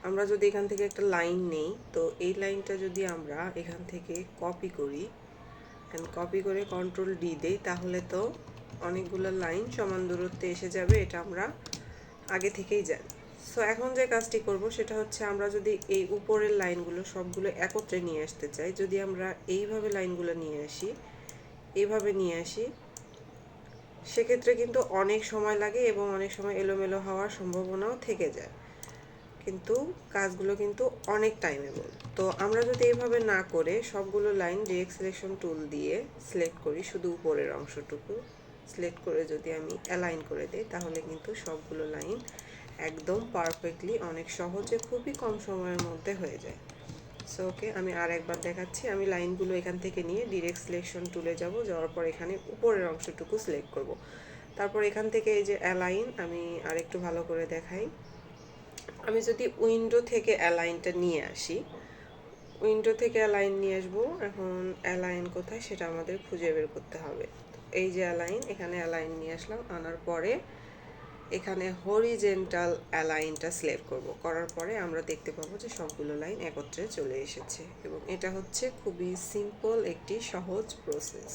আমরা যদি এখান থেকে একটা লাইন নেই, তো এই লাইনটা যদি আমরা এখান থেকে কপি করি অ্যান্ড কপি করে কন্ট্রোল ডি দেই, তাহলে তো অনেকগুলো লাইন সমান দূরত্বে এসে যাবে। এটা আমরা আগে থেকেই জানি। সো এখন যে কাজটি করব সেটা হচ্ছে, আমরা যদি এই উপরের লাইনগুলো সবগুলো একত্রে নিয়ে আসতে চাই, যদি আমরা এইভাবে লাইনগুলো নিয়ে আসি, এইভাবে নিয়ে আসি, সেক্ষেত্রে কিন্তু অনেক সময় লাগে এবং অনেক সময় এলোমেলো হওয়ার সম্ভাবনাও থেকে যায়, কিন্তু কাজগুলো কিন্তু অনেক টাইমেবল। তো আমরা যদি এইভাবে না করে সবগুলো লাইন ডিরেক্ট সিলেকশন টুল দিয়ে সিলেক্ট করি, শুধু উপরের অংশটুকু সিলেক্ট করে যদি আমি অ্যালাইন করে দিই, তাহলে কিন্তু সবগুলো লাইন একদম পারফেক্টলি অনেক সহজে খুবই কম সময়ের মধ্যে হয়ে যায়। সো ওকে, আমি আর একবার দেখাচ্ছি। আমি লাইনগুলো এখান থেকে নিয়ে ডিরেক্ট সিলেকশন টুলে যাব, যাওয়ার পর এখানে উপরের অংশটুকু সিলেক্ট করব। তারপর এখান থেকে এই যে অ্যালাইন, আমি আরেকটু ভালো করে দেখাই। আমি যদি উইন্ডো থেকে অ্যালাইনটা নিয়ে আসি, উইন্ডো থেকে অ্যালাইন নিয়ে আসবো। এখন অ্যালাইন কোথায় সেটা আমাদের খুঁজে বের করতে হবে। এই যে অ্যালাইন, এখানে অ্যালাইন নিয়ে আসলাম, আনার পরে এখানে হরিজেন্টাল অ্যালাইনটা সিলেক্ট করব। করার পরে আমরা দেখতে পাবো যে সবগুলো লাইন একত্রে চলে এসেছে, এবং এটা হচ্ছে খুবই সিম্পল একটি সহজ প্রসেস।